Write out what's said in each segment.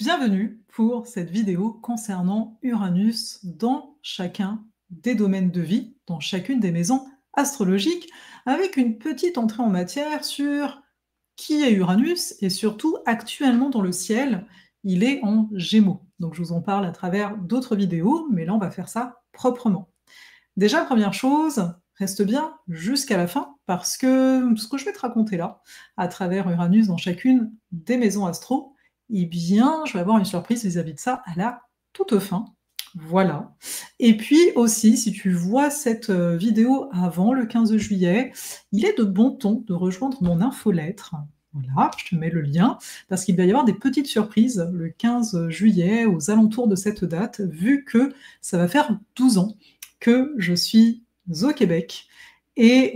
Bienvenue pour cette vidéo concernant Uranus dans chacun des domaines de vie, dans chacune des maisons astrologiques, avec une petite entrée en matière sur qui est Uranus et surtout actuellement dans le ciel, il est en Gémeaux. Donc je vous en parle à travers d'autres vidéos, mais là on va faire ça proprement. Déjà, première chose, reste bien jusqu'à la fin, parce que ce que je vais te raconter là, à travers Uranus dans chacune des maisons astro, eh bien, je vais avoir une surprise vis-à-vis de ça à la toute fin. Voilà. Et puis aussi, si tu vois cette vidéo avant le 15 juillet, il est de bon ton de rejoindre mon infolettre. Voilà, je te mets le lien, parce qu'il va y avoir des petites surprises le 15 juillet, aux alentours de cette date, vu que ça va faire 12 ans que je suis au Québec. Et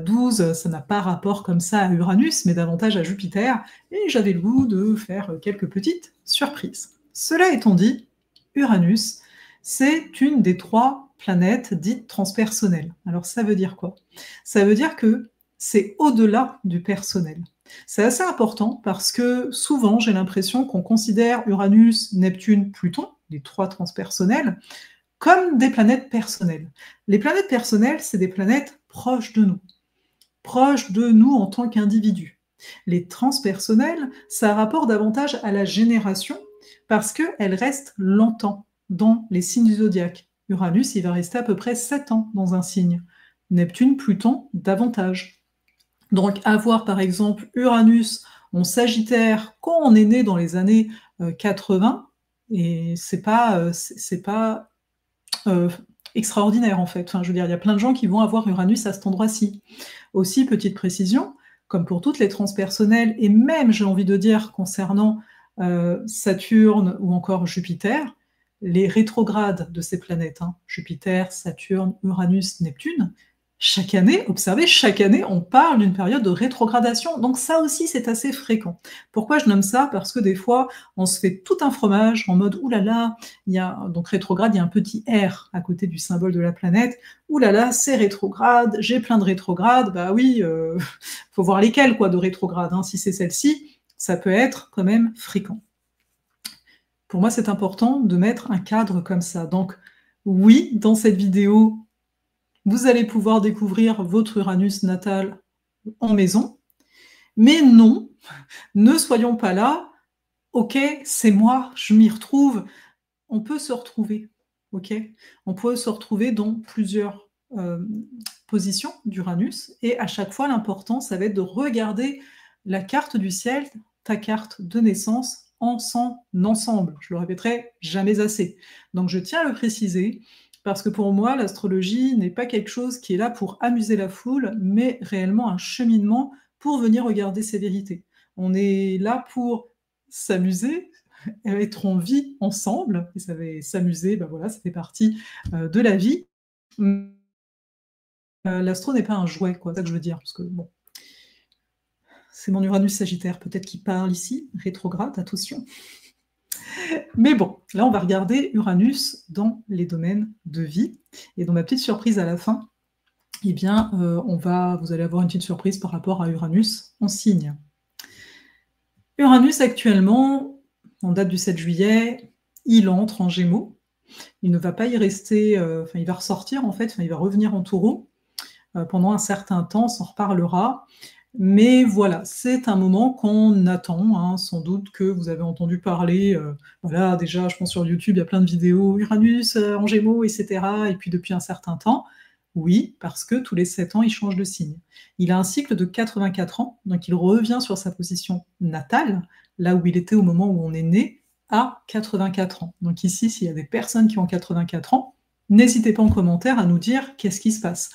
12, ça n'a pas rapport comme ça à Uranus, mais davantage à Jupiter. Et j'avais le goût de faire quelques petites surprises. Cela étant dit, Uranus, c'est une des 3 planètes dites transpersonnelles. Alors ça veut dire quoi? Ça veut dire que c'est au-delà du personnel. C'est assez important parce que souvent j'ai l'impression qu'on considère Uranus, Neptune, Pluton, les 3 transpersonnels, comme des planètes personnelles. Les planètes personnelles, c'est des planètes proches de nous en tant qu'individus. Les transpersonnelles, ça rapporte davantage à la génération parce qu'elles restent longtemps dans les signes du zodiaque. Uranus, il va rester à peu près 7 ans dans un signe. Neptune, Pluton, davantage. Donc avoir par exemple Uranus en Sagittaire quand on est né dans les années 80, et c'est pas extraordinaire en fait. Enfin, je veux dire, il y a plein de gens qui vont avoir Uranus à cet endroit-ci. Aussi, petite précision, comme pour toutes les transpersonnelles, et même, j'ai envie de dire, concernant Saturne ou encore Jupiter, les rétrogrades de ces planètes, Jupiter, Saturne, Uranus, Neptune, chaque année, observez, chaque année, on parle d'une période de rétrogradation. Donc ça aussi, c'est assez fréquent. Pourquoi je nomme ça? Parce que des fois, on se fait tout un fromage en mode « Ouh là là », il y a, donc rétrograde, il y a un petit R à côté du symbole de la planète. « Ouh là là, c'est rétrograde, j'ai plein de rétrogrades. » Bah oui, faut voir lesquels quoi, de rétrograde. Si c'est celle-ci, ça peut être quand même fréquent. Pour moi, c'est important de mettre un cadre comme ça. Donc oui, dans cette vidéo, vous allez pouvoir découvrir votre Uranus natal en maison. Mais non, ne soyons pas là. Ok, c'est moi, je m'y retrouve. On peut se retrouver. Ok, on peut se retrouver dans plusieurs positions d'Uranus. Et à chaque fois, l'important, ça va être de regarder la carte du ciel, ta carte de naissance, en son ensemble. Je le répéterai jamais assez. Donc je tiens à le préciser, parce que pour moi, l'astrologie n'est pas quelque chose qui est là pour amuser la foule, mais réellement un cheminement pour venir regarder ces vérités. On est là pour s'amuser, être en vie ensemble, et ça va s'amuser, voilà, ça fait partie de la vie. L'astro n'est pas un jouet, quoi, c'est ça que je veux dire, parce que bon, c'est mon Uranus Sagittaire peut-être qui parle ici, rétrograde, attention. Mais bon, là on va regarder Uranus dans les domaines de vie, et dans ma petite surprise à la fin, eh bien, vous allez avoir une petite surprise par rapport à Uranus en signe. Uranus actuellement, en date du 7 juillet, il entre en Gémeaux. Il ne va pas y rester, il va ressortir en fait, il va revenir en Taureau pendant un certain temps, on s'en reparlera. Mais voilà, c'est un moment qu'on attend, sans doute que vous avez entendu parler, voilà, déjà, je pense sur YouTube, il y a plein de vidéos, Uranus en Gémeaux, etc. Et puis depuis un certain temps, oui, parce que tous les 7 ans, il change de signe. Il a un cycle de 84 ans, donc il revient sur sa position natale, là où il était au moment où on est né, à 84 ans. Donc ici, s'il y a des personnes qui ont 84 ans, n'hésitez pas en commentaire à nous dire qu'est-ce qui se passe.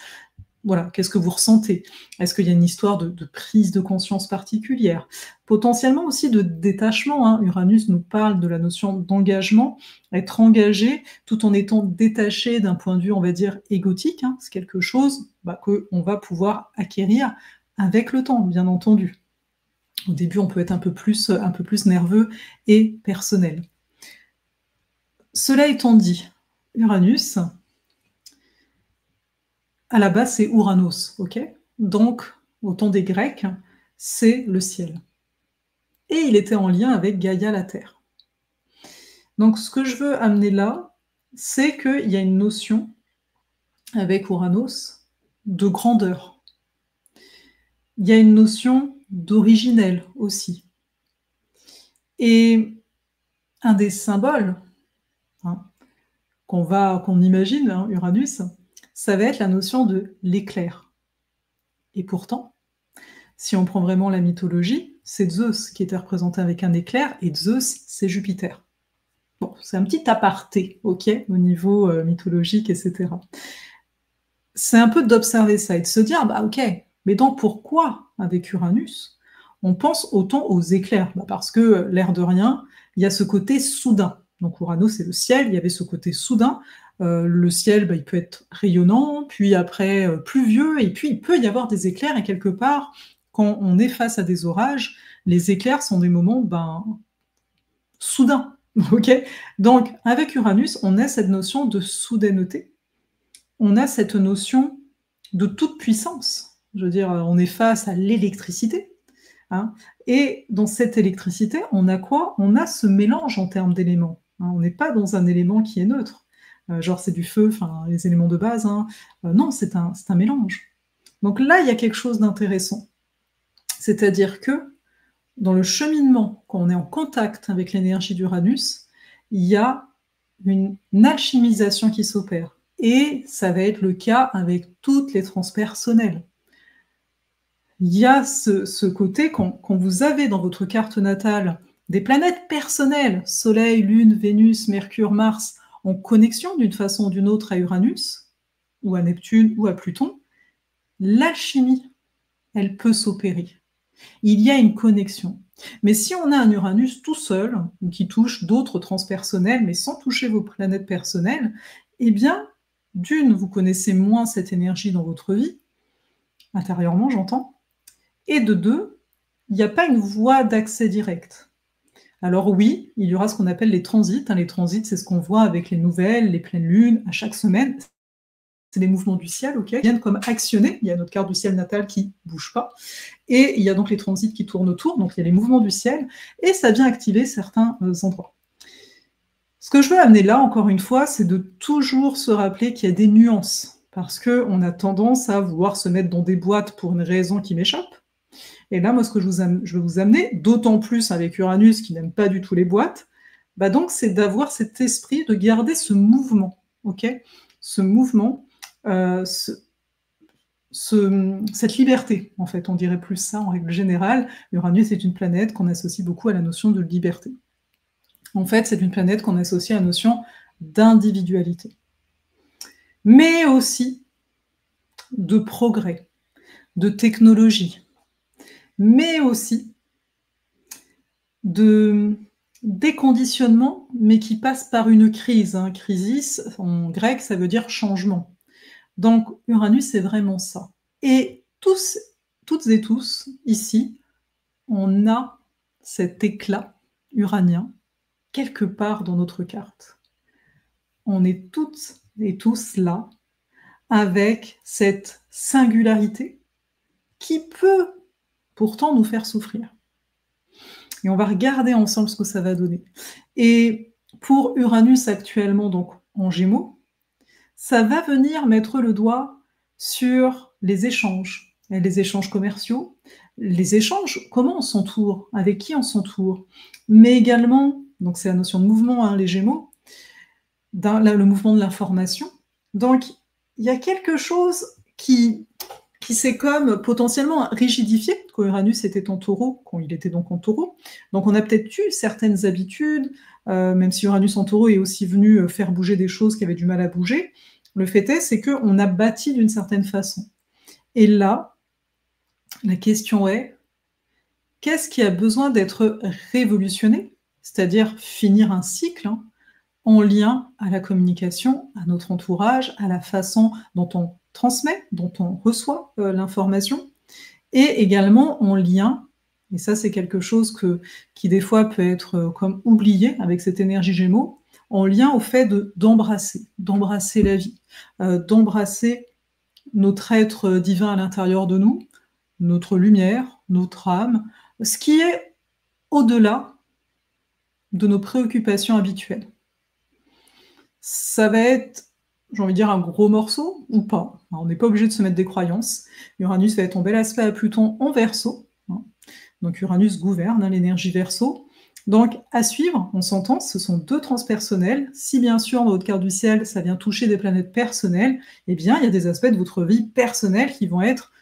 Voilà, qu'est-ce que vous ressentez? Est-ce qu'il y a une histoire de prise de conscience particulière? Potentiellement aussi de détachement. Uranus nous parle de la notion d'engagement, être engagé tout en étant détaché d'un point de vue, on va dire, égotique. C'est quelque chose qu'on va pouvoir acquérir avec le temps, bien entendu. Au début, on peut être un peu plus nerveux et personnel. Cela étant dit, Uranus, à la base, c'est Ouranos, ok? Donc, au temps des Grecs, c'est le ciel. Et il était en lien avec Gaïa, la Terre. Donc ce que je veux amener là, c'est qu'il y a une notion avec Uranus de grandeur. Il y a une notion d'originel aussi. Et un des symboles hein, qu'on imagine, hein, Uranus, ça va être la notion de l'éclair. Et pourtant, si on prend vraiment la mythologie, c'est Zeus qui était représenté avec un éclair, et Zeus, c'est Jupiter. Bon, c'est un petit aparté, ok, au niveau mythologique, etc. C'est un peu d'observer ça et de se dire, bah ok, mais donc pourquoi, avec Uranus, on pense autant aux éclairs? Parce que, l'air de rien, il y a ce côté soudain. Donc Uranus, c'est le ciel, il y avait ce côté soudain. Le ciel, il peut être rayonnant, puis après pluvieux, et puis il peut y avoir des éclairs, et quelque part, quand on est face à des orages, les éclairs sont des moments soudains. Ok. Donc, avec Uranus, on a cette notion de soudaineté, on a cette notion de toute puissance. Je veux dire, on est face à l'électricité. Hein, et dans cette électricité, on a quoi? On a ce mélange en termes d'éléments. Hein, on n'est pas dans un élément qui est neutre. Genre c'est du feu, les éléments de base. Hein. Non, c'est un mélange. Donc là, il y a quelque chose d'intéressant. C'est-à-dire que dans le cheminement, quand on est en contact avec l'énergie d'Uranus, il y a une alchimisation qui s'opère. Et ça va être le cas avec toutes les transpersonnelles. Il y a ce côté, quand vous avez dans votre carte natale des planètes personnelles, Soleil, Lune, Vénus, Mercure, Mars, en connexion d'une façon ou d'une autre à Uranus, ou à Neptune, ou à Pluton, l'alchimie, elle peut s'opérer. Il y a une connexion. Mais si on a un Uranus tout seul, qui touche d'autres transpersonnels, mais sans toucher vos planètes personnelles, eh bien, d'une, vous connaissez moins cette énergie dans votre vie, intérieurement j'entends, et de deux, il n'y a pas une voie d'accès direct. Alors oui, il y aura ce qu'on appelle les transits. Les transits, c'est ce qu'on voit avec les nouvelles, les pleines lunes, à chaque semaine. C'est des mouvements du ciel, ok, qui viennent comme actionner. Il y a notre carte du ciel natal qui ne bouge pas. Et il y a donc les transits qui tournent autour, donc il y a les mouvements du ciel, et ça vient activer certains endroits. Ce que je veux amener là, encore une fois, c'est de toujours se rappeler qu'il y a des nuances, parce qu'on a tendance à vouloir se mettre dans des boîtes pour une raison qui m'échappe. Et là, moi, ce que je veux vous amener, d'autant plus avec Uranus qui n'aime pas du tout les boîtes, donc c'est d'avoir cet esprit, de garder ce mouvement, ok, ce mouvement, cette liberté, en fait, on dirait plus ça en règle générale. Uranus est une planète qu'on associe beaucoup à la notion de liberté. En fait, c'est une planète qu'on associe à la notion d'individualité, mais aussi de progrès, de technologie, mais aussi de déconditionnement, mais qui passe par une crise. Hein. Crisis, en grec, ça veut dire changement. Donc, Uranus, c'est vraiment ça. Et toutes et tous, ici, on a cet éclat uranien quelque part dans notre carte. On est toutes et tous là, avec cette singularité qui peut pourtant nous faire souffrir. Et on va regarder ensemble ce que ça va donner. Et pour Uranus actuellement, donc en Gémeaux, ça va venir mettre le doigt sur les échanges commerciaux, les échanges, comment on s'entoure, avec qui on s'entoure, mais également, donc c'est la notion de mouvement, hein, les Gémeaux, le mouvement de l'information. Donc, il y a quelque chose qui s'est comme potentiellement rigidifié quand Uranus était en Taureau, quand il était donc en Taureau. Donc on a peut-être eu certaines habitudes, même si Uranus en Taureau est aussi venu faire bouger des choses qui avaient du mal à bouger. Le fait est, c'est qu'on a bâti d'une certaine façon. Et là, la question est, qu'est-ce qui a besoin d'être révolutionné, c'est-à-dire finir un cycle, hein, en lien à la communication, à notre entourage, à la façon dont on transmet, dont on reçoit l'information, et également en lien, et ça c'est quelque chose qui des fois peut être comme oublié avec cette énergie Gémeaux, en lien au fait d'embrasser la vie, d'embrasser notre être divin à l'intérieur de nous, notre lumière, notre âme, ce qui est au-delà de nos préoccupations habituelles. Ça va être, j'ai envie de dire, un gros morceau ou pas. Alors, on n'est pas obligé de se mettre des croyances. Uranus va être en bel aspect à Pluton en Verseau, hein. Donc Uranus gouverne, hein, l'énergie Verseau. Donc à suivre, on s'entend, ce sont 2 transpersonnels. Si bien sûr dans votre carte du ciel, ça vient toucher des planètes personnelles, eh bien il y a des aspects de votre vie personnelle qui vont être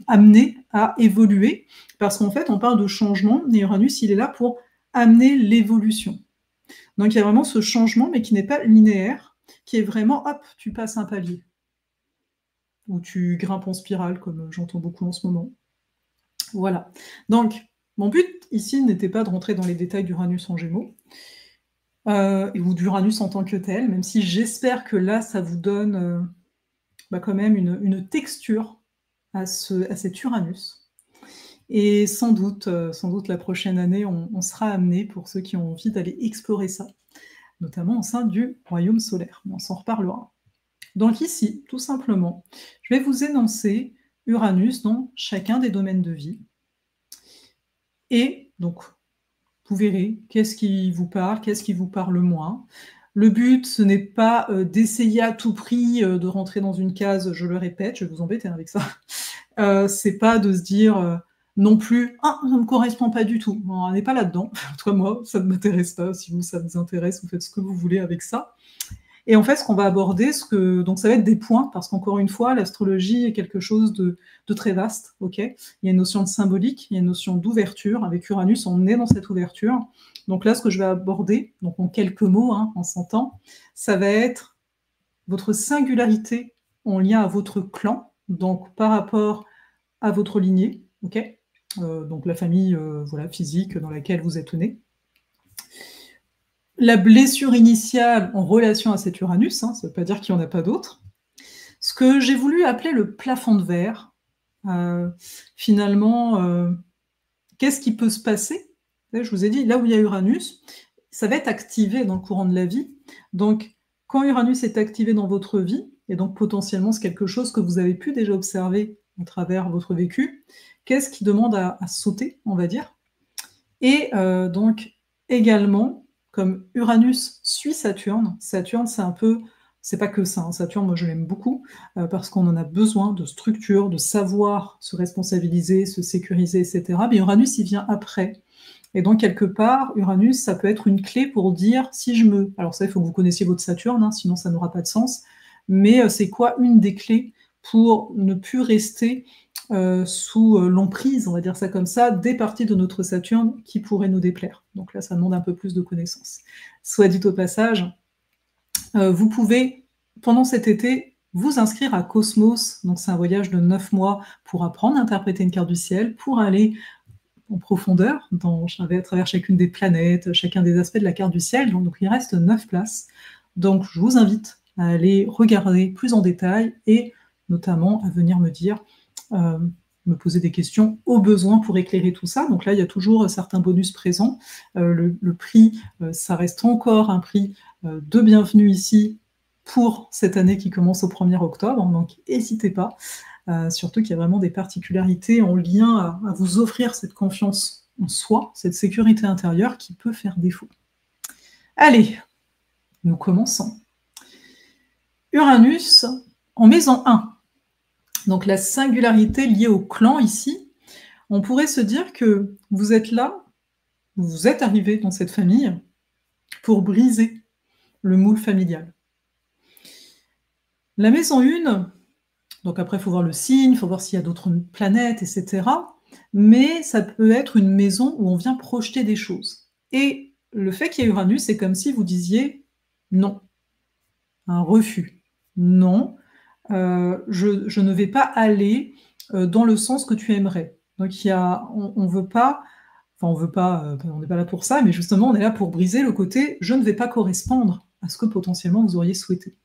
amenés à évoluer, parce qu'en fait on parle de changement, et Uranus il est là pour amener l'évolution. Donc il y a vraiment ce changement, mais qui n'est pas linéaire, qui est vraiment, hop, tu passes un palier, ou tu grimpes en spirale, comme j'entends beaucoup en ce moment. Voilà. Donc, mon but ici n'était pas de rentrer dans les détails d'Uranus en Gémeaux, ou d'Uranus en tant que tel, même si j'espère que là, ça vous donne quand même une texture à cet Uranus. Et sans doute la prochaine année, on sera amené, pour ceux qui ont envie d'aller explorer ça, notamment au sein du royaume solaire. On s'en reparlera. Donc ici, tout simplement, je vais vous énoncer Uranus dans chacun des domaines de vie. Et donc, vous verrez qu'est-ce qui vous parle, qu'est-ce qui vous parle moins. Le but, ce n'est pas d'essayer à tout prix de rentrer dans une case, je le répète, je vais vous embêter avec ça. C'est pas de se dire non plus, ah, ça ne me correspond pas du tout. On n'est pas là-dedans. Toi, moi, ça ne m'intéresse pas. Si vous, ça vous intéresse, vous faites ce que vous voulez avec ça. Et en fait, ce qu'on va aborder, donc ça va être des points, parce qu'encore une fois, l'astrologie est quelque chose de très vaste. Ok, il y a une notion de symbolique, il y a une notion d'ouverture. Avec Uranus, on est dans cette ouverture. Donc là, ce que je vais aborder, donc en quelques mots, hein, en 100 ans, ça va être votre singularité en lien à votre clan, donc par rapport à votre lignée, ok, donc la famille voilà, physique dans laquelle vous êtes né. La blessure initiale en relation à cet Uranus, hein, ça ne veut pas dire qu'il n'y en a pas d'autres. Ce que j'ai voulu appeler le plafond de verre, finalement, qu'est-ce qui peut se passer? Je vous ai dit, là où il y a Uranus, ça va être activé dans le courant de la vie. Donc, quand Uranus est activé dans votre vie, et donc potentiellement c'est quelque chose que vous avez pu déjà observer à travers votre vécu, qu'est-ce qui demande à sauter, on va dire? Et donc, également, comme Uranus suit Saturne, Saturne c'est un peu, c'est pas que ça, hein, Saturne moi je l'aime beaucoup, parce qu'on en a besoin de structure, de savoir se responsabiliser, se sécuriser, etc. Mais Uranus il vient après. Et donc quelque part, Uranus ça peut être une clé pour dire si je me... Alors ça il faut que vous connaissiez votre Saturne, hein, sinon ça n'aura pas de sens, mais c'est quoi une des clés pour ne plus rester sous l'emprise, on va dire ça comme ça, des parties de notre Saturne qui pourraient nous déplaire. Donc là, ça demande un peu plus de connaissances. Soit dit au passage, vous pouvez, pendant cet été, vous inscrire à Cosmos, donc c'est un voyage de 9 mois pour apprendre à interpréter une carte du ciel, pour aller en profondeur à travers chacune des planètes, chacun des aspects de la carte du ciel. Donc il reste 9 places. Donc je vous invite à aller regarder plus en détail et notamment à venir me dire, me poser des questions au besoin pour éclairer tout ça. Donc là, il y a toujours certains bonus présents. Le prix, ça reste encore un prix de bienvenue ici pour cette année qui commence au 1er octobre. Donc n'hésitez pas, surtout qu'il y a vraiment des particularités en lien à vous offrir cette confiance en soi, cette sécurité intérieure qui peut faire défaut. Allez, nous commençons. Uranus en maison 1. Donc la singularité liée au clan ici, on pourrait se dire que vous êtes là, vous êtes arrivé dans cette famille pour briser le moule familial. La maison 1, donc après il faut voir le signe, il faut voir s'il y a d'autres planètes, etc. Mais ça peut être une maison où on vient projeter des choses. Et le fait qu'il y ait Uranus, c'est comme si vous disiez non, un refus. Non, je ne vais pas aller dans le sens que tu aimerais. Donc on veut pas, enfin on n'est pas là pour ça, mais justement on est là pour briser le côté je ne vais pas correspondre à ce que potentiellement vous auriez souhaité.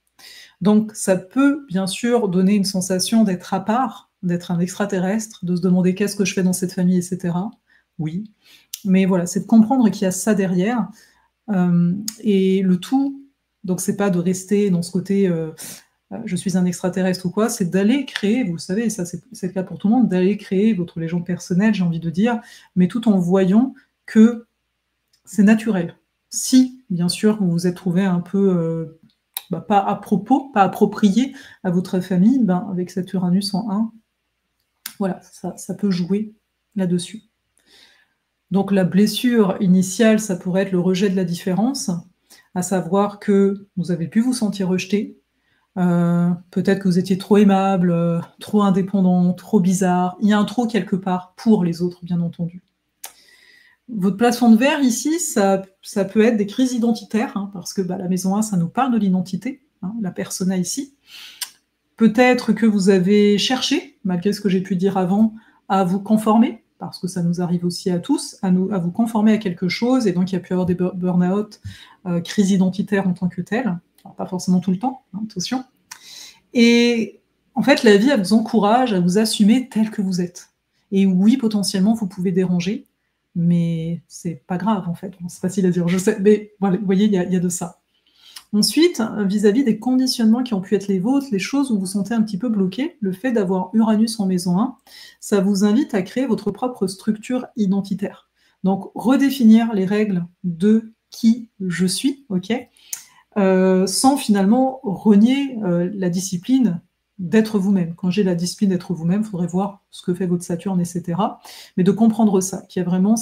Donc ça peut bien sûr donner une sensation d'être à part, d'être un extraterrestre, de se demander qu'est-ce que je fais dans cette famille, etc. Oui, mais voilà, c'est de comprendre qu'il y a ça derrière, et le tout, donc c'est pas de rester dans ce côté je suis un extraterrestre ou quoi, c'est d'aller créer, vous le savez, ça c'est le cas pour tout le monde, d'aller créer votre légende personnelle, j'ai envie de dire, mais tout en voyant que c'est naturel. Si, bien sûr, vous vous êtes trouvé un peu, pas à propos, pas approprié à votre famille, ben, avec cet Uranus en 1, voilà, ça peut jouer là-dessus. Donc la blessure initiale, ça pourrait être le rejet de la différence, à savoir que vous avez pu vous sentir rejeté, peut-être que vous étiez trop aimable, trop indépendant, trop bizarre. Il y a un trop quelque part pour les autres, bien entendu. Votre plafond de verre ici, ça peut être des crises identitaires, hein, parce que la maison 1, ça nous parle de l'identité, hein, la persona ici. Peut-être que vous avez cherché, malgré ce que j'ai pu dire avant, à vous conformer, parce que ça nous arrive aussi à tous, à vous conformer à quelque chose, et donc il y a pu y avoir des burn-out, crise identitaire en tant que telle, alors, pas forcément tout le temps, hein, attention. Et en fait, la vie, elle vous encourage à vous assumer tel que vous êtes. Et oui, potentiellement, vous pouvez déranger, mais c'est pas grave, en fait. Bon, c'est facile à dire, je sais, mais voilà, vous voyez, il y a de ça. Ensuite, vis-à-vis des conditionnements qui ont pu être les vôtres, les choses où vous vous sentez un petit peu bloqué, le fait d'avoir Uranus en maison 1, ça vous invite à créer votre propre structure identitaire. Donc, redéfinir les règles de qui je suis, ok, sans finalement renier la discipline d'être vous-même. Quand j'ai la discipline d'être vous-même, il faudrait voir ce que fait votre Saturne, etc. Mais de comprendre ça, qu'il y a vraiment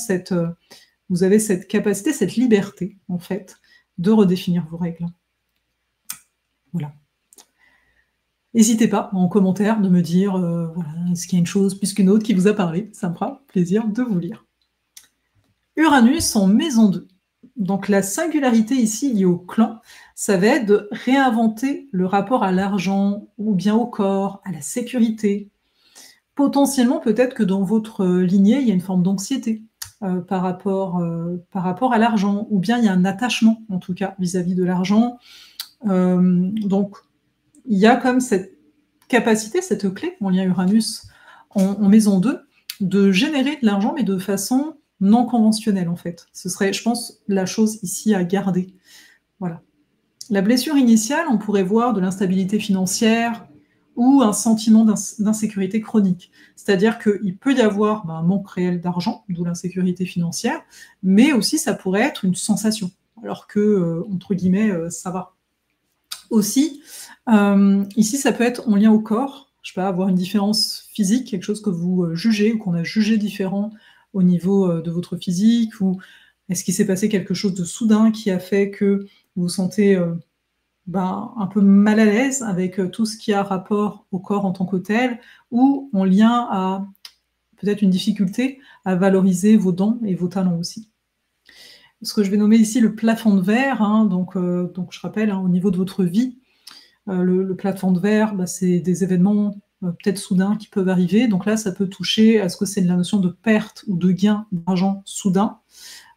vous avez cette capacité, cette liberté, en fait, de redéfinir vos règles. Voilà. N'hésitez pas en commentaire de me dire, voilà, est-ce qu'il y a une chose plus qu'une autre qui vous a parlé? Ça me fera plaisir de vous lire. Uranus en maison 2. Donc la singularité ici liée au clan, ça va être de réinventer le rapport à l'argent, ou bien au corps, à la sécurité. Potentiellement, peut-être que dans votre lignée, il y a une forme d'anxiété par rapport à l'argent, ou bien il y a un attachement, en tout cas, vis-à-vis de l'argent. Donc, il y a comme cette capacité, cette clé, en lien Uranus en maison 2, de générer de l'argent, mais de façon non conventionnelle, en fait. Ce serait, je pense, la chose ici à garder. Voilà. La blessure initiale, on pourrait voir de l'instabilité financière ou un sentiment d'insécurité chronique. C'est-à-dire qu'il peut y avoir un manque réel d'argent, d'où l'insécurité financière, mais aussi ça pourrait être une sensation, alors que, entre guillemets, ça va. Aussi, ici, ça peut être en lien au corps. Je sais pas, avoir une différence physique, quelque chose que vous jugez ou qu'on a jugé différent au niveau de votre physique, ou est-ce qu'il s'est passé quelque chose de soudain qui a fait que vous vous sentez un peu mal à l'aise avec tout ce qui a rapport au corps en tant que tel, ou en lien à peut-être une difficulté à valoriser vos dons et vos talents aussi. Ce que je vais nommer ici le plafond de verre, hein, donc je rappelle, hein, au niveau de votre vie, le plafond de verre, c'est des événements peut-être soudains qui peuvent arriver. Donc là, ça peut toucher à ce que c'est la notion de perte ou de gain d'argent soudain,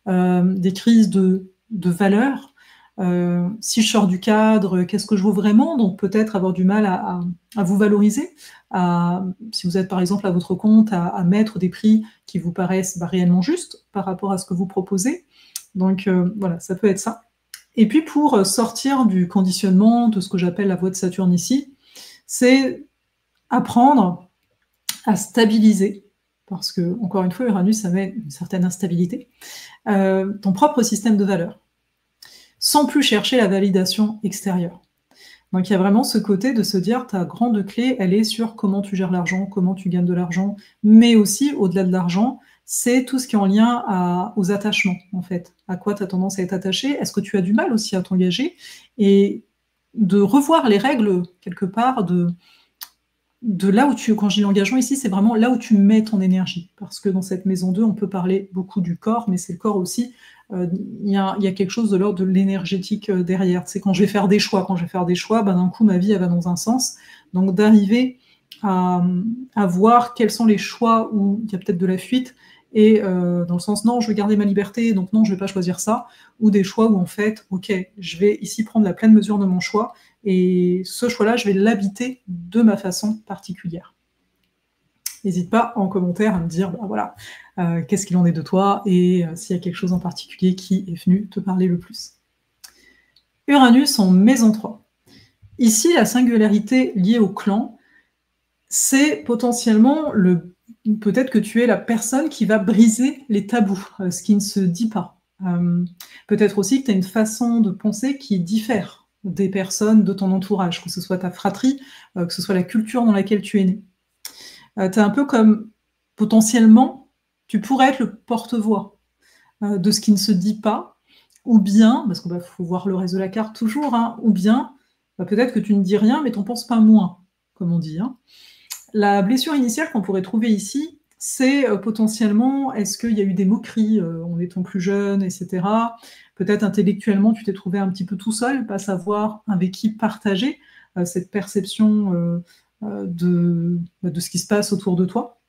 des crises de valeur. Si je sors du cadre, qu'est-ce que je vaux vraiment? Donc peut-être avoir du mal à vous valoriser, si vous êtes par exemple à votre compte, à mettre des prix qui vous paraissent réellement justes par rapport à ce que vous proposez. Donc voilà, ça peut être ça. Et puis pour sortir du conditionnement, de ce que j'appelle la voie de Saturne ici, c'est apprendre à stabiliser, parce que, encore une fois, Uranus, ça met une certaine instabilité, ton propre système de valeurs, sans plus chercher la validation extérieure. Donc il y a vraiment ce côté de se dire, ta grande clé, elle est sur comment tu gères l'argent, comment tu gagnes de l'argent, mais aussi, au-delà de l'argent, c'est tout ce qui est en lien aux attachements, en fait. À quoi tu as tendance à être attaché? Est-ce que tu as du mal aussi à t'engager? Et de revoir les règles, quelque part, de là où quand je dis l'engagement ici, c'est vraiment là où tu mets ton énergie. Parce que dans cette maison 2, on peut parler beaucoup du corps, mais c'est le corps aussi. Il y a quelque chose de l'ordre de l'énergétique derrière. C'est quand je vais faire des choix. Quand je vais faire des choix, d'un coup, ma vie, elle va dans un sens. Donc d'arriver à voir quels sont les choix où il y a peut-être de la fuite, et dans le sens, non, je veux garder ma liberté, donc non, je ne vais pas choisir ça, ou des choix où en fait, ok, je vais ici prendre la pleine mesure de mon choix, et ce choix-là, je vais l'habiter de ma façon particulière. N'hésite pas en commentaire à me dire, voilà, qu'est-ce qu'il en est de toi, et s'il y a quelque chose en particulier qui est venu te parler le plus. Uranus en maison 3. Ici, la singularité liée au clan, c'est potentiellement peut-être que tu es la personne qui va briser les tabous, ce qui ne se dit pas. Peut-être aussi que tu as une façon de penser qui diffère des personnes de ton entourage, que ce soit ta fratrie, que ce soit la culture dans laquelle tu es né. Tu es un peu comme, potentiellement, tu pourrais être le porte-voix, de ce qui ne se dit pas, ou bien, parce qu'il faut voir le reste de la carte toujours, hein, ou bien, peut-être que tu ne dis rien, mais tu n'en penses pas moins, comme on dit, hein. La blessure initiale qu'on pourrait trouver ici, c'est potentiellement, est-ce qu'il y a eu des moqueries en étant plus jeune, etc. Peut-être intellectuellement, tu t'es trouvé un petit peu tout seul, pas savoir avec qui partager cette perception de ce qui se passe autour de toi.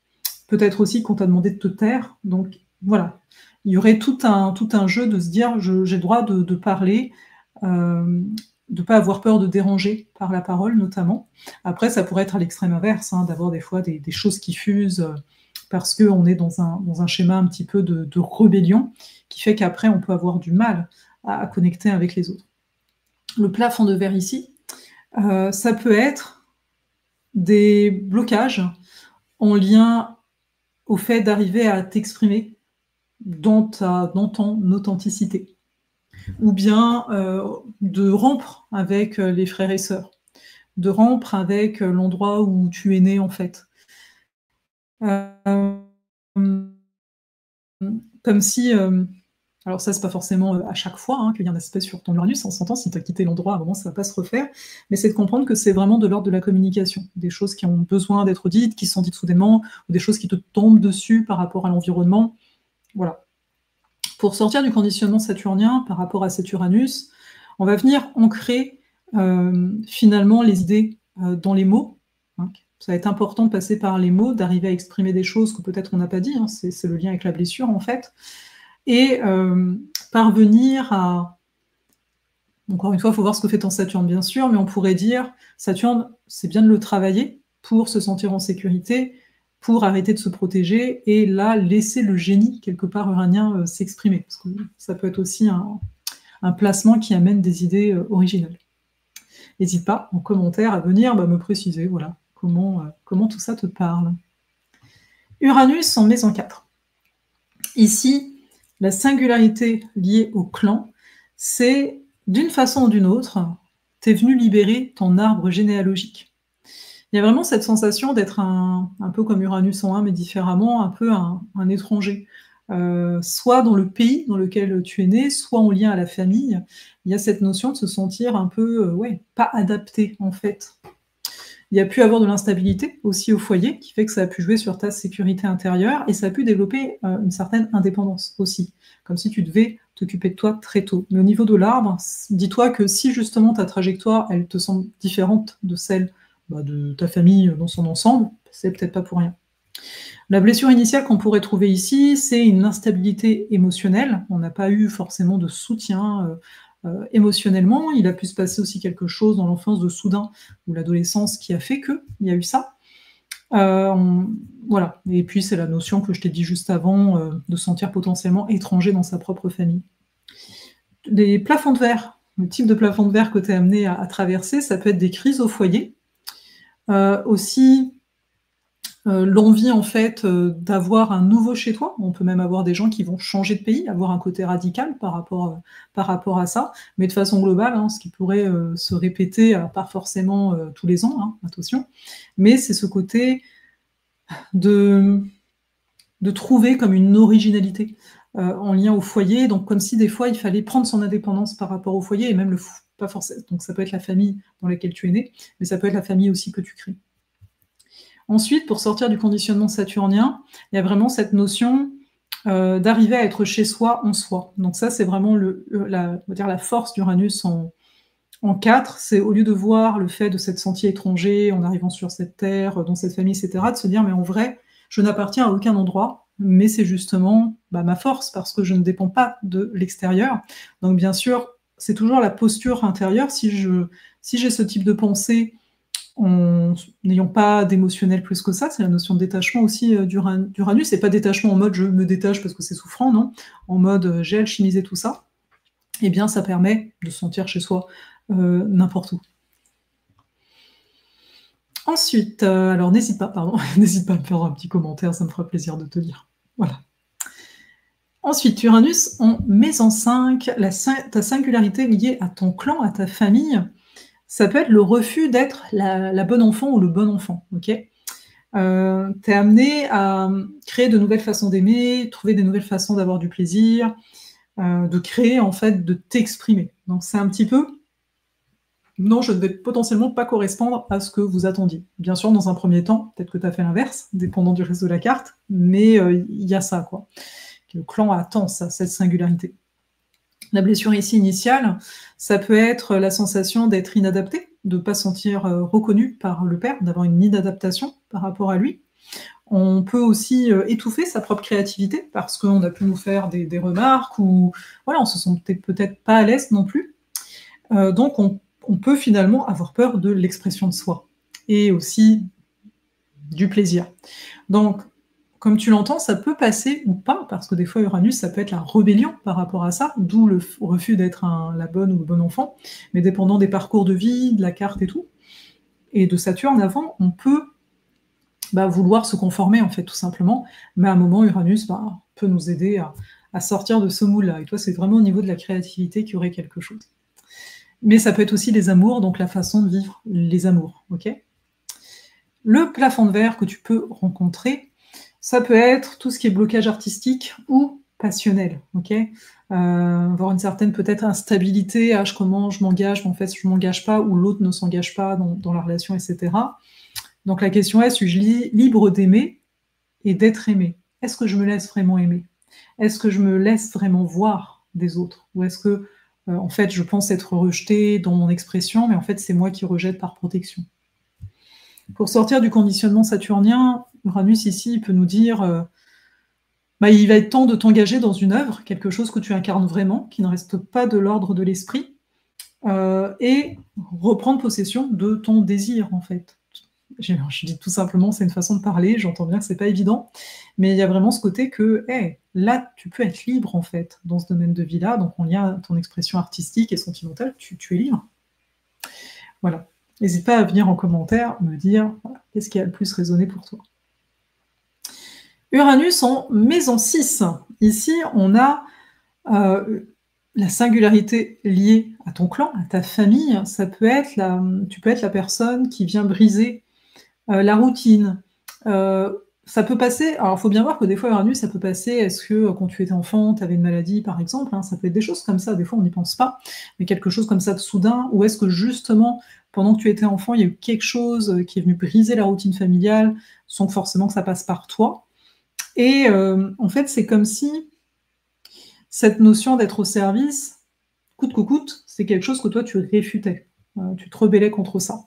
Peut-être aussi qu'on t'a demandé de te taire. Donc voilà, il y aurait tout un jeu de se dire, j'ai le droit de parler, de ne pas avoir peur de déranger par la parole notamment. Après, ça pourrait être à l'extrême inverse, hein, d'avoir des fois des choses qui fusent parce qu'on est dans un schéma un petit peu de rébellion qui fait qu'après, on peut avoir du mal à connecter avec les autres. Le plafond de verre ici, ça peut être des blocages en lien au fait d'arriver à t'exprimer dans ton authenticité. Ou bien de rompre avec les frères et sœurs, de rompre avec l'endroit où tu es né en fait. Comme si, alors ça c'est pas forcément à chaque fois hein, qu'il y a un aspect sur ton Uranus, on s'entend, si tu as quitté l'endroit à un moment ça va pas se refaire, mais c'est de comprendre que c'est vraiment de l'ordre de la communication, des choses qui ont besoin d'être dites, qui sont dites soudainement, ou des choses qui te tombent dessus par rapport à l'environnement, voilà. Pour sortir du conditionnement saturnien par rapport à cet Uranus, on va venir ancrer finalement les idées dans les mots, hein. Ça va être important de passer par les mots, d'arriver à exprimer des choses que peut-être on n'a pas dit, hein, c'est le lien avec la blessure en fait, et parvenir à... Encore une fois, il faut voir ce que fait ton Saturne bien sûr, mais on pourrait dire, Saturne, c'est bien de le travailler pour se sentir en sécurité, pour arrêter de se protéger, et là, laisser le génie, quelque part, uranien s'exprimer. Parce que ça peut être aussi un placement qui amène des idées originales. N'hésite pas, en commentaire, à venir me préciser, voilà, comment tout ça te parle. Uranus en maison 4. Ici, la singularité liée au clan, c'est, d'une façon ou d'une autre, tu es venu libérer ton arbre généalogique. Il y a vraiment cette sensation d'être un peu comme Uranus en 1, mais différemment, un peu un étranger. Soit dans le pays dans lequel tu es né, soit en lien à la famille. Il y a cette notion de se sentir un peu, pas adapté, en fait. Il y a pu avoir de l'instabilité aussi au foyer, qui fait que ça a pu jouer sur ta sécurité intérieure, et ça a pu développer une certaine indépendance aussi, comme si tu devais t'occuper de toi très tôt. Mais au niveau de l'arbre, dis-toi que si justement ta trajectoire, elle te semble différente de celle de ta famille dans son ensemble, c'est peut-être pas pour rien. La blessure initiale qu'on pourrait trouver ici, c'est une instabilité émotionnelle. On n'a pas eu forcément de soutien émotionnellement. Il a pu se passer aussi quelque chose dans l'enfance de soudain ou l'adolescence qui a fait qu'il y a eu ça. Voilà. Et puis c'est la notion que je t'ai dit juste avant de se sentir potentiellement étranger dans sa propre famille. Les plafonds de verre, le type de plafond de verre que tu es amené à traverser, ça peut être des crises au foyer. Aussi l'envie en fait d'avoir un nouveau chez toi. On peut même avoir des gens qui vont changer de pays, avoir un côté radical par rapport à ça, mais de façon globale, hein, ce qui pourrait se répéter, alors pas forcément tous les ans, hein, attention, mais c'est ce côté de trouver comme une originalité en lien au foyer, donc comme si des fois il fallait prendre son indépendance par rapport au foyer, et même pas forcément, donc ça peut être la famille dans laquelle tu es né, mais ça peut être la famille aussi que tu crées. Ensuite, pour sortir du conditionnement saturnien, il y a vraiment cette notion d'arriver à être chez soi en soi. Donc ça, c'est vraiment la force d'Uranus en 4, c'est au lieu de voir le fait de s'être senti étranger en arrivant sur cette terre, dans cette famille, etc., de se dire, mais en vrai, je n'appartiens à aucun endroit, mais c'est justement ma force, parce que je ne dépends pas de l'extérieur. Donc bien sûr, c'est toujours la posture intérieure. Si j'ai ce type de pensée, en n'ayant pas d'émotionnel plus que ça, c'est la notion de détachement aussi d'Uranus, et pas détachement en mode je me détache parce que c'est souffrant, non, en mode j'ai alchimisé tout ça, et bien ça permet de se sentir chez soi n'importe où. Ensuite, alors n'hésite pas à me faire un petit commentaire, ça me fera plaisir de te lire. Voilà. Ensuite, Uranus en maison 5, ta singularité liée à ton clan, à ta famille, ça peut être le refus d'être la bonne enfant ou le bon enfant, ok? Tu es amené à créer de nouvelles façons d'aimer, trouver des nouvelles façons d'avoir du plaisir, de créer, en fait, de t'exprimer. Donc c'est un petit peu: «Non, je ne vais potentiellement pas correspondre à ce que vous attendiez». Bien sûr, dans un premier temps, peut-être que tu as fait l'inverse, dépendant du reste de la carte, mais il y a ça, quoi. Le clan attend ça, cette singularité. La blessure ici initiale, ça peut être la sensation d'être inadapté, de ne pas se sentir reconnu par le père, d'avoir une inadaptation par rapport à lui. On peut aussi étouffer sa propre créativité parce qu'on a pu nous faire des remarques ou voilà, on se sentait peut-être pas à l'aise non plus. Donc on peut finalement avoir peur de l'expression de soi et aussi du plaisir. Donc comme tu l'entends, ça peut passer ou pas, parce que des fois Uranus, ça peut être la rébellion par rapport à ça, d'où le refus d'être la bonne ou le bon enfant, mais dépendant des parcours de vie, de la carte et tout, et de Saturne avant, on peut vouloir se conformer, en fait, tout simplement, mais à un moment, Uranus peut nous aider à sortir de ce moule-là, et toi, c'est vraiment au niveau de la créativité qu'il y aurait quelque chose. Mais ça peut être aussi les amours, donc la façon de vivre les amours, ok? Le plafond de verre que tu peux rencontrer, ça peut être tout ce qui est blocage artistique ou passionnel, ok? Avoir une certaine peut-être instabilité, comment je m'engage, mais en fait je m'engage pas, ou l'autre ne s'engage pas dans la relation, etc. Donc la question est: suis-je libre d'aimer et d'être aimé? Est-ce que je me laisse vraiment aimer? Est-ce que je me laisse vraiment voir des autres? Ou est-ce que, en fait, je pense être rejetée dans mon expression, mais en fait c'est moi qui rejette par protection? Pour sortir du conditionnement saturnien, Uranus ici, il peut nous dire il va être temps de t'engager dans une œuvre, quelque chose que tu incarnes vraiment, qui ne reste pas de l'ordre de l'esprit, et reprendre possession de ton désir, en fait. Je dis tout simplement, c'est une façon de parler, j'entends bien que c'est pas évident, mais il y a vraiment ce côté que, là, tu peux être libre, en fait, dans ce domaine de vie-là, donc en lien à ton expression artistique et sentimentale, tu es libre. Voilà. N'hésite pas à venir en commentaire me dire qu'est-ce qui a le plus résonné pour toi. Uranus en maison 6. Ici, on a la singularité liée à ton clan, à ta famille. Ça peut être tu peux être la personne qui vient briser la routine. Ça peut passer, alors il faut bien voir que des fois Uranus, ça peut passer, est-ce que quand tu étais enfant, tu avais une maladie par exemple, ça peut être des choses comme ça, des fois on n'y pense pas, mais quelque chose comme ça de soudain, ou est-ce que justement, pendant que tu étais enfant, il y a eu quelque chose qui est venu briser la routine familiale, sans que forcément que ça passe par toi. Et en fait, c'est comme si cette notion d'être au service, coûte que coûte, c'est quelque chose que toi tu réfutais, tu te rebellais contre ça.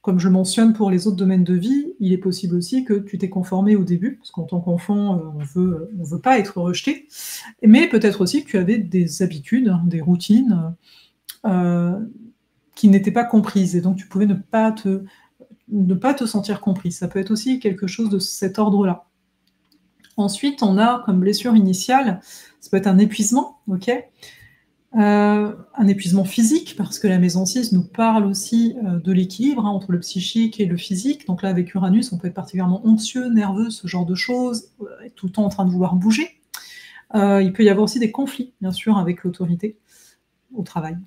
Comme je mentionne pour les autres domaines de vie, il est possible aussi que tu t'es conformé au début, parce qu'en tant qu'enfant, on veut pas être rejeté, mais peut-être aussi que tu avais des habitudes, des routines, qui n'étaient pas comprises et donc tu pouvais ne pas te sentir compris. Ça peut être aussi quelque chose de cet ordre-là. Ensuite, on a comme blessure initiale, ça peut être un épuisement, ok? Un épuisement physique, parce que la maison 6 nous parle aussi de l'équilibre entre le psychique et le physique. Donc là, avec Uranus, on peut être particulièrement anxieux, nerveux, ce genre de choses, être tout le temps en train de vouloir bouger. Il peut y avoir aussi des conflits, bien sûr, avec l'autorité au travail.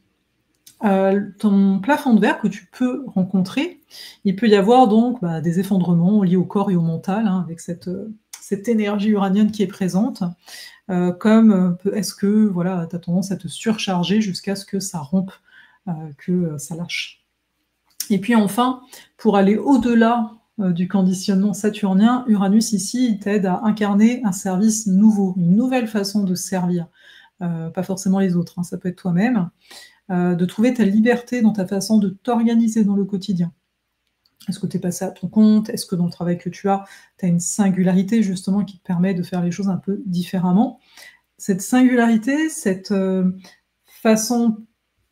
Ton plafond de verre que tu peux rencontrer, il peut y avoir donc des effondrements liés au corps et au mental, avec cette énergie uranienne qui est présente. Comme est-ce que voilà, tu as tendance à te surcharger jusqu'à ce que ça rompe, que ça lâche. Et puis enfin, pour aller au-delà du conditionnement saturnien, Uranus ici, il t'aide à incarner un service nouveau, une nouvelle façon de servir. Pas forcément les autres, ça peut être toi-même. De trouver ta liberté dans ta façon de t'organiser dans le quotidien. Est-ce que tu es passé à ton compte? Est-ce que dans le travail que tu as une singularité justement qui te permet de faire les choses un peu différemment? Cette singularité, cette façon,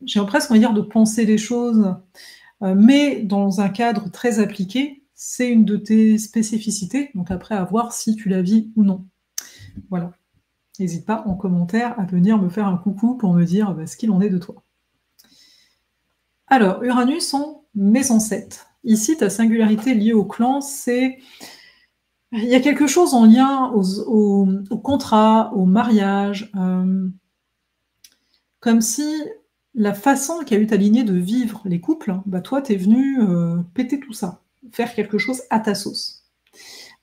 j'ai presque envie de dire de penser les choses, mais dans un cadre très appliqué, c'est une de tes spécificités, donc après à voir si tu la vis ou non. Voilà. N'hésite pas en commentaire à venir me faire un coucou pour me dire ce qu'il en est de toi. Alors, Uranus en maison 7. Ici, ta singularité liée au clan, c'est Il y a quelque chose en lien au contrat, au mariage, comme si la façon qu'a eu ta lignée de vivre les couples, bah, toi, tu es venu, péter tout ça, faire quelque chose à ta sauce.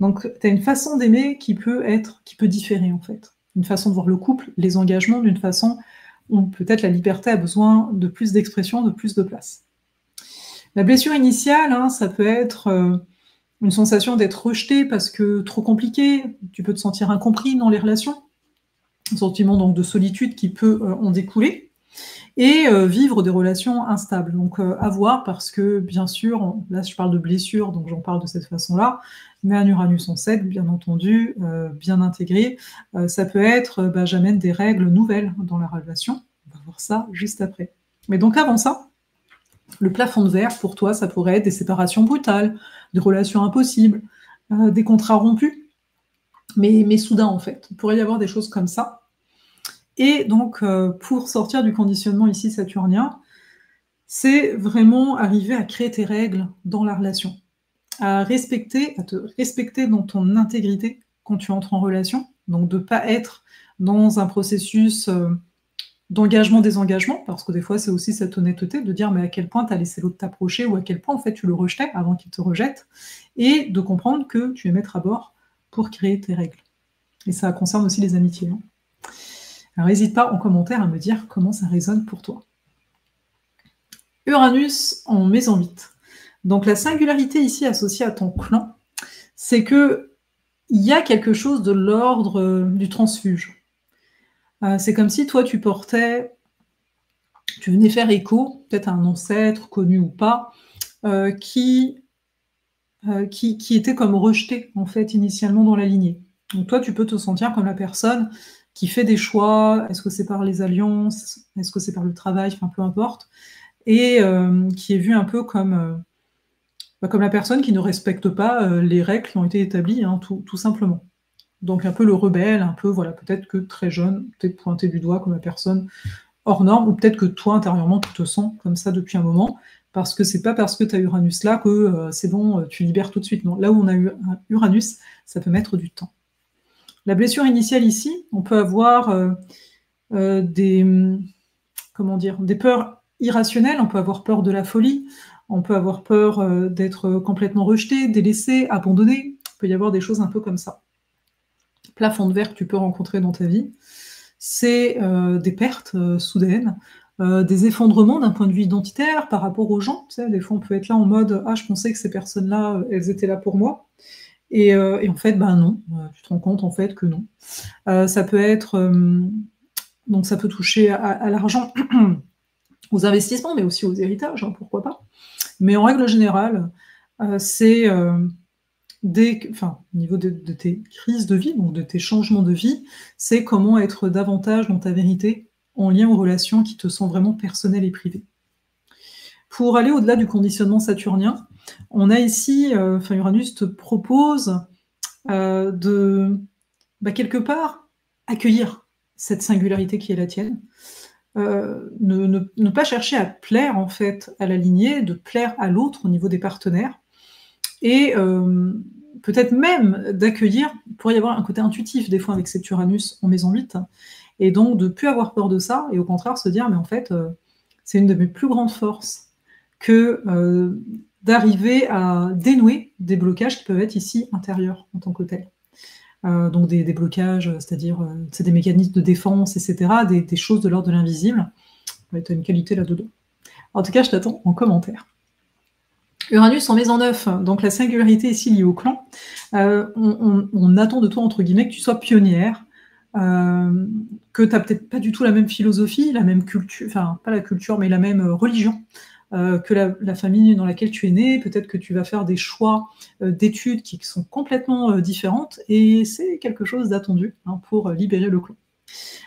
Donc tu as une façon d'aimer qui peut différer, en fait. Une façon de voir le couple, les engagements d'une façon où peut-être la liberté a besoin de plus d'expression, de plus de place. La blessure initiale, hein, ça peut être, une sensation d'être rejeté parce que trop compliqué, tu peux te sentir incompris dans les relations, un sentiment donc de solitude qui peut, en découler et vivre des relations instables. Donc à voir parce que bien sûr, là je parle de blessure, donc j'en parle de cette façon-là, mais un Uranus en 7, bien entendu, bien intégré, ça peut être, bah, j'amène des règles nouvelles dans la relation. On va voir ça juste après. Mais donc avant ça, le plafond de verre pour toi, ça pourrait être des séparations brutales, des relations impossibles, des contrats rompus, mais soudain en fait. Il pourrait y avoir des choses comme ça. Et donc, pour sortir du conditionnement ici saturnien, c'est vraiment arriver à créer tes règles dans la relation, à te respecter dans ton intégrité quand tu entres en relation, donc de pas être dans un processus, d'engagement-désengagement, parce que des fois, c'est aussi cette honnêteté de dire: «Mais à quel point tu as laissé l'autre t'approcher ou à quel point, en fait, tu le rejetais avant qu'il te rejette» et de comprendre que tu es maître à bord pour créer tes règles et ça concerne aussi les amitiés, hein. Alors hésite pas en commentaire à me dire comment ça résonne pour toi. Uranus en maison 8. Donc la singularité ici associée à ton clan, c'est qu'il y a quelque chose de l'ordre, du transfuge. C'est comme si toi tu venais faire écho, peut-être à un ancêtre, connu ou pas, qui était comme rejeté, en fait, initialement dans la lignée. Donc toi, tu peux te sentir comme la personne qui fait des choix. Est-ce que c'est par les alliances? Est-ce que c'est par le travail? Enfin, peu importe et qui est vue un peu comme, bah, comme la personne qui ne respecte pas, les règles qui ont été établies, hein, tout simplement. Donc un peu le rebelle, un peu, voilà, peut-être que très jeune, tu es pointé du doigt comme la personne hors norme ou peut-être que toi, intérieurement, tu te sens comme ça depuis un moment, parce que c'est pas parce que tu as Uranus là que, c'est bon, tu libères tout de suite. Non, là où on a eu un Uranus, ça peut mettre du temps. La blessure initiale ici, on peut avoir, des, comment dire? Des peurs irrationnelles, on peut avoir peur de la folie, on peut avoir peur, d'être, complètement rejeté, délaissé, abandonné. Il peut y avoir des choses un peu comme ça. Plafond de verre que tu peux rencontrer dans ta vie, c'est, des pertes, soudaines, des effondrements d'un point de vue identitaire par rapport aux gens. Tu sais, des fois, on peut être là en mode: «Ah, je pensais que ces personnes-là, elles étaient là pour moi» et en fait, ben, non, tu te rends compte, en fait, que non. Ça peut être, donc ça peut toucher à l'argent, aux investissements, mais aussi aux héritages, hein, pourquoi pas. Mais en règle générale, c'est, au niveau de tes crises de vie, donc de tes changements de vie, c'est comment être davantage dans ta vérité, en lien aux relations qui te sont vraiment personnelles et privées. Pour aller au-delà du conditionnement saturnien, on a ici, Uranus te propose, de, bah, quelque part, accueillir cette singularité qui est la tienne. Ne pas chercher à plaire, en fait, à la lignée, de plaire à l'autre au niveau des partenaires et peut-être même d'accueillir, il pourrait y avoir un côté intuitif des fois avec cet Uranus en maison 8 et donc de ne plus avoir peur de ça et au contraire se dire: «Mais en fait, c'est une de mes plus grandes forces que, d'arriver à dénouer des blocages qui peuvent être ici intérieurs en tant que tels». Donc des blocages, c'est-à-dire, c'est des mécanismes de défense et cetera, des choses de l'ordre de l'invisible. Ouais, tu as une qualité là-dedans. En tout cas, je t'attends en commentaire. Uranus en maison 9, donc la singularité ici liée au clan. On attend de toi, entre guillemets, que tu sois pionnière, que tu as peut-être pas du tout la même philosophie, la même culture, enfin pas la culture, mais la même religion que la famille dans laquelle tu es né. Peut-être que tu vas faire des choix d'études qui sont complètement différentes et c'est quelque chose d'attendu, hein, pour libérer le clan.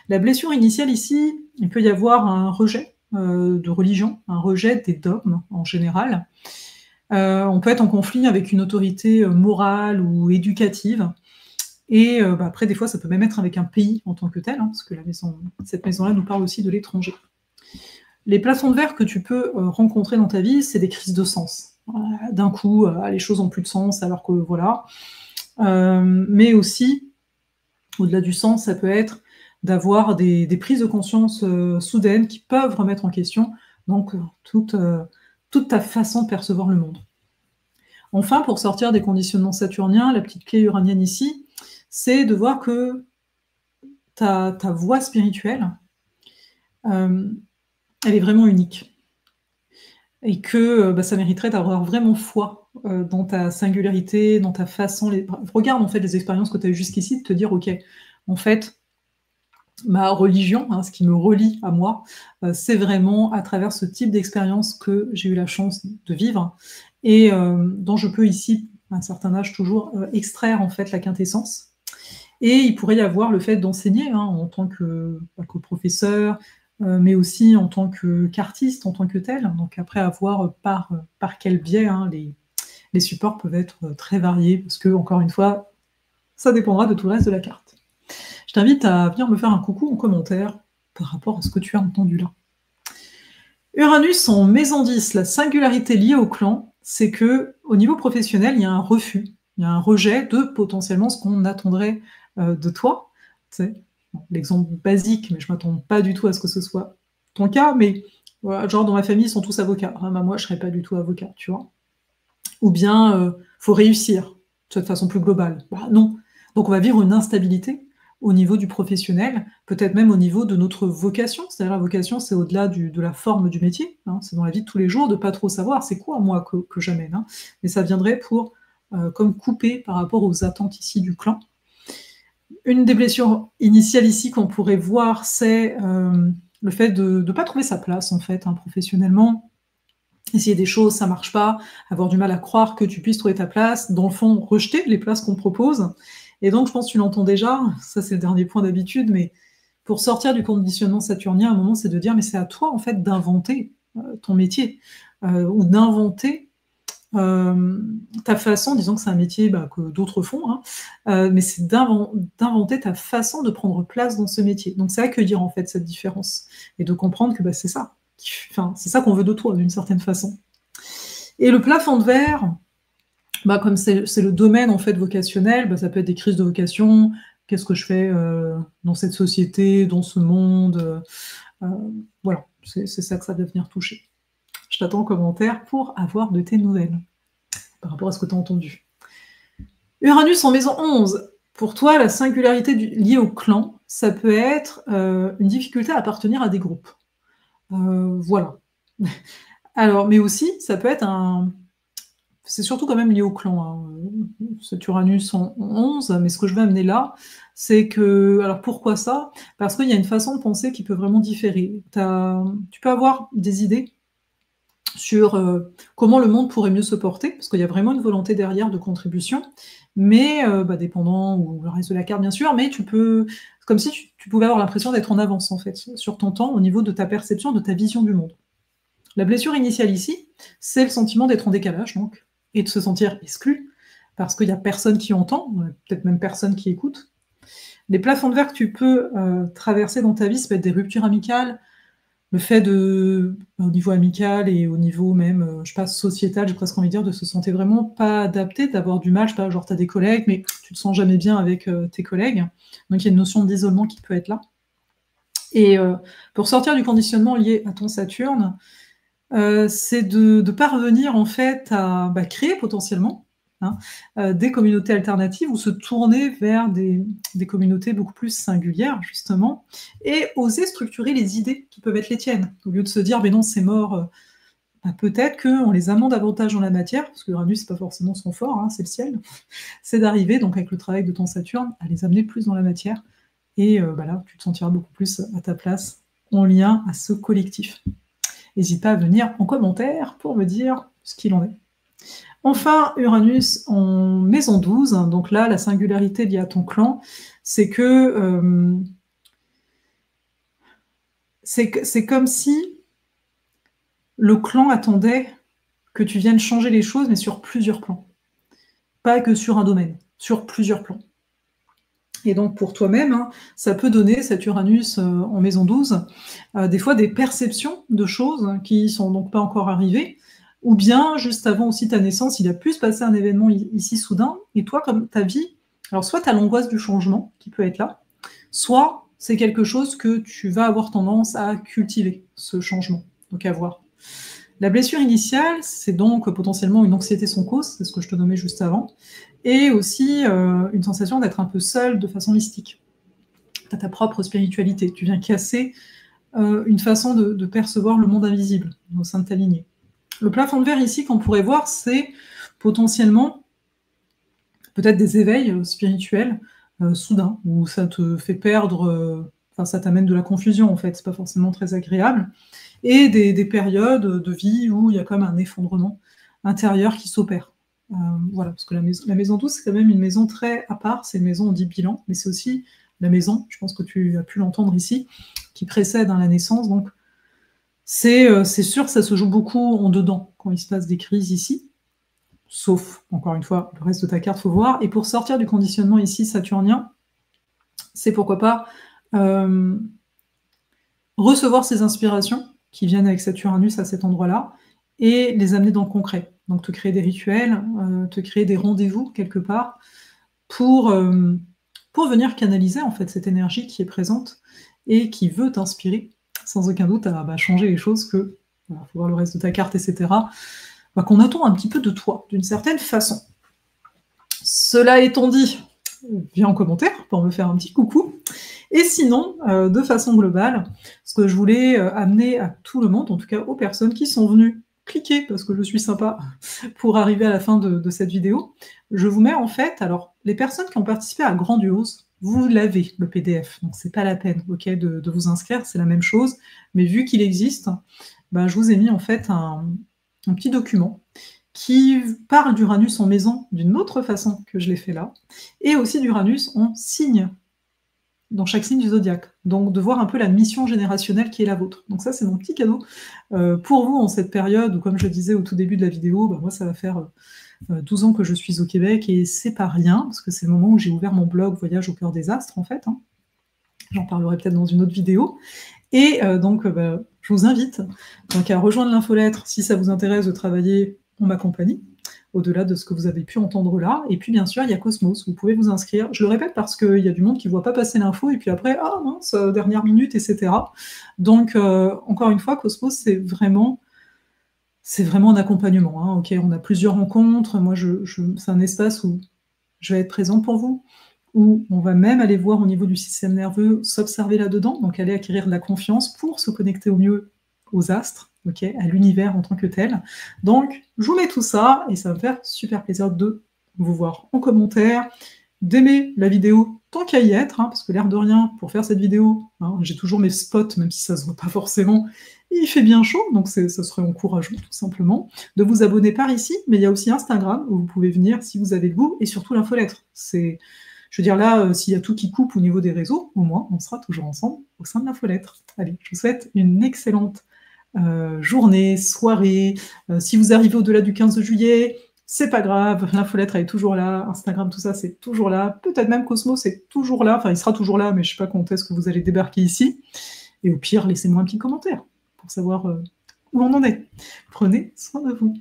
La blessure initiale ici, il peut y avoir un rejet de religion, un rejet des dogmes en général. On peut être en conflit avec une autorité, morale ou éducative et bah, après des fois ça peut même être avec un pays en tant que tel, hein, parce que cette maison-là nous parle aussi de l'étranger. Les plafonds de verre que tu peux, rencontrer dans ta vie, c'est des crises de sens. D'un coup, les choses ont plus de sens alors que voilà. Mais aussi, au-delà du sens, ça peut être d'avoir des prises de conscience soudaines qui peuvent remettre en question donc toute ta façon de percevoir le monde. Enfin, pour sortir des conditionnements saturniens, la petite clé uranienne ici, c'est de voir que ta voie spirituelle, elle est vraiment unique. Et que ça mériterait d'avoir vraiment foi dans ta singularité, dans ta façon. Regarde en fait les expériences que tu as eues jusqu'ici, de te dire, ok, en fait, ma religion, hein, ce qui me relie à moi, c'est vraiment à travers ce type d'expérience que j'ai eu la chance de vivre et dont je peux ici, à un certain âge toujours, extraire en fait la quintessence. Et il pourrait y avoir le fait d'enseigner hein, en tant que professeur, mais aussi en tant qu'artiste, en tant que tel. Donc après, à voir par quel biais hein, les supports peuvent être très variés, parce que, encore une fois, ça dépendra de tout le reste de la carte. Je t'invite à venir me faire un coucou en commentaire par rapport à ce que tu as entendu là. Uranus en maison 10, la singularité liée au clan, c'est que au niveau professionnel, il y a un refus, il y a un rejet de potentiellement ce qu'on attendrait de toi. C'est l'exemple basique, mais je ne m'attends pas du tout à ce que ce soit ton cas, mais voilà, genre dans ma famille, ils sont tous avocats. Ah, bah, moi, je ne serais pas du tout avocat, tu vois. Ou bien, faut réussir, de façon plus globale. Bah, non. Donc on va vivre une instabilité au niveau du professionnel, peut-être même au niveau de notre vocation. C'est-à-dire la vocation, c'est au-delà de la forme du métier. Hein, c'est dans la vie de tous les jours de ne pas trop savoir c'est quoi moi que j'amène. Hein. Mais ça viendrait pour comme couper par rapport aux attentes ici du clan. Une des blessures initiales ici qu'on pourrait voir, c'est le fait de ne pas trouver sa place en fait hein, professionnellement. Essayer des choses, ça marche pas, avoir du mal à croire que tu puisses trouver ta place, dans le fond, rejeter les places qu'on te propose. Et donc, je pense que tu l'entends déjà, ça c'est le dernier point d'habitude, mais pour sortir du conditionnement saturnien, à un moment, c'est de dire, mais c'est à toi, en fait, d'inventer ton métier, ou d'inventer ta façon, disons que c'est un métier que d'autres font, hein, mais c'est d'inventer ta façon de prendre place dans ce métier. Donc, c'est accueillir, en fait, cette différence, et de comprendre que c'est ça. Enfin, c'est ça qu'on veut de toi, d'une certaine façon. Et le plafond de verre, comme c'est le domaine en fait vocationnel, ça peut être des crises de vocation. Qu'est-ce que je fais dans cette société, dans ce monde voilà, c'est ça que ça va venir toucher. Je t'attends en commentaire pour avoir de tes nouvelles par rapport à ce que tu as entendu. Uranus en maison 11. Pour toi, la singularité liée au clan, ça peut être une difficulté à appartenir à des groupes. Voilà. Alors, mais aussi, ça peut être c'est surtout quand même lié au clan, hein. Cet Uranus en 11, mais ce que je veux amener là, c'est que... Alors, pourquoi ça? Parce qu'il y a une façon de penser qui peut vraiment différer. Tu peux avoir des idées sur comment le monde pourrait mieux se porter, parce qu'il y a vraiment une volonté derrière de contribution, mais dépendant, ou le reste de la carte bien sûr, mais tu peux... Comme si tu pouvais avoir l'impression d'être en avance, en fait, sur ton temps, au niveau de ta perception, de ta vision du monde. La blessure initiale ici, c'est le sentiment d'être en décalage, donc, et de se sentir exclu, parce qu'il n'y a personne qui entend, peut-être même personne qui écoute. Les plafonds de verre que tu peux traverser dans ta vie, ça peut être des ruptures amicales, le fait au niveau amical et au niveau même, sociétal, j'ai presque envie de dire, de se sentir vraiment pas adapté, d'avoir du mal, genre tu as des collègues, mais tu te sens jamais bien avec tes collègues. Donc il y a une notion d'isolement qui peut être là. Et pour sortir du conditionnement lié à ton Saturne, c'est de parvenir en fait à créer potentiellement des communautés alternatives ou se tourner vers des communautés beaucoup plus singulières justement et oser structurer les idées qui peuvent être les tiennes au lieu de se dire mais non c'est mort, peut-être qu'on les amène davantage dans la matière parce que Uranus c'est pas forcément son fort, hein, c'est le ciel, c'est d'arriver donc avec le travail de ton Saturne à les amener plus dans la matière et là tu te sentiras beaucoup plus à ta place en lien à ce collectif. N'hésite pas à venir en commentaire pour me dire ce qu'il en est. Enfin, Uranus en maison 12, donc là, la singularité liée à ton clan, c'est que c'est comme si le clan attendait que tu viennes changer les choses, mais sur plusieurs plans. Pas que sur un domaine, sur plusieurs plans. Et donc pour toi-même, ça peut donner, cet Uranus en maison 12, des fois des perceptions de choses qui ne sont donc pas encore arrivées, ou bien juste avant aussi ta naissance, il a pu se passer un événement ici soudain, et toi, comme ta vie, alors soit tu as l'angoisse du changement qui peut être là, soit c'est quelque chose que tu vas avoir tendance à cultiver, ce changement, donc à voir. La blessure initiale, c'est donc potentiellement une anxiété sans cause, c'est ce que je te nommais juste avant, et aussi une sensation d'être un peu seul de façon mystique. Tu as ta propre spiritualité, tu viens casser une façon de percevoir le monde invisible au sein de ta lignée. Le plafond de verre ici qu'on pourrait voir, c'est potentiellement peut-être des éveils spirituels soudains, où ça te fait perdre, enfin ça t'amène de la confusion en fait, c'est pas forcément très agréable, et des périodes de vie où il y a comme un effondrement intérieur qui s'opère. Voilà, parce que la maison 12, c'est quand même une maison très à part, c'est une maison, on dit bilan, mais c'est aussi la maison, je pense que tu as pu l'entendre ici, qui précède la naissance, donc c'est sûr, ça se joue beaucoup en dedans quand il se passe des crises ici, sauf, encore une fois, le reste de ta carte, faut voir. Et pour sortir du conditionnement ici saturnien, c'est pourquoi pas recevoir ces inspirations qui viennent avec cet Uranus à cet endroit-là et les amener dans le concret. Donc te créer des rituels, te créer des rendez-vous quelque part pour venir canaliser en fait cette énergie qui est présente et qui veut t'inspirer sans aucun doute à changer les choses que, voilà, faut voir le reste de ta carte, etc., qu'on attend un petit peu de toi, d'une certaine façon. Cela étant dit, viens en commentaire pour me faire un petit coucou. Et sinon, de façon globale, ce que je voulais amener à tout le monde, en tout cas aux personnes qui sont venues cliquer, parce que je suis sympa, pour arriver à la fin de cette vidéo, je vous mets en fait, alors les personnes qui ont participé à Grandiose, vous l'avez, le PDF, donc c'est pas la peine, ok, de vous inscrire, c'est la même chose, mais vu qu'il existe, je vous ai mis en fait un petit document qui parle d'Uranus en maison d'une autre façon que je l'ai fait là, et aussi d'Uranus en signe, dans chaque signe du zodiaque. Donc de voir un peu la mission générationnelle qui est la vôtre. Donc ça, c'est mon petit cadeau pour vous en cette période où, comme je disais au tout début de la vidéo, moi ça va faire 12 ans que je suis au Québec et c'est pas rien, parce que c'est le moment où j'ai ouvert mon blog Voyage au cœur des astres en fait. J'en parlerai peut-être dans une autre vidéo. Et donc je vous invite donc, à rejoindre l'infolettre si ça vous intéresse de travailler en ma compagnie, au-delà de ce que vous avez pu entendre là. Et puis, bien sûr, il y a Cosmos, vous pouvez vous inscrire. Je le répète parce qu'il y a du monde qui ne voit pas passer l'info, et puis après, ah mince, dernière minute, etc. Donc, encore une fois, Cosmos, c'est vraiment un accompagnement. Hein. Ok, on a plusieurs rencontres. Moi, c'est un espace où je vais être présente pour vous, où on va même aller voir au niveau du système nerveux, s'observer là-dedans, donc aller acquérir de la confiance pour se connecter au mieux aux astres, okay, à l'univers en tant que tel. Donc, je vous mets tout ça, et ça va me faire super plaisir de vous voir en commentaire, d'aimer la vidéo tant qu'à y être, parce que l'air de rien, pour faire cette vidéo, j'ai toujours mes spots, même si ça se voit pas forcément, il fait bien chaud, donc ça serait encourageant, tout simplement, de vous abonner par ici, mais il y a aussi Instagram, où vous pouvez venir si vous avez le goût, et surtout l'infolettre. Je veux dire là, s'il y a tout qui coupe au niveau des réseaux, au moins, on sera toujours ensemble au sein de l'infolettre. Allez, je vous souhaite une excellente journée, soirée. Si vous arrivez au-delà du 15 juillet, c'est pas grave, l'infolettre elle est toujours là, Instagram, tout ça, c'est toujours là. Peut-être même Cosmos c'est toujours là, enfin il sera toujours là, mais je sais pas quand est-ce que vous allez débarquer ici. Et au pire, laissez-moi un petit commentaire pour savoir où on en est. Prenez soin de vous.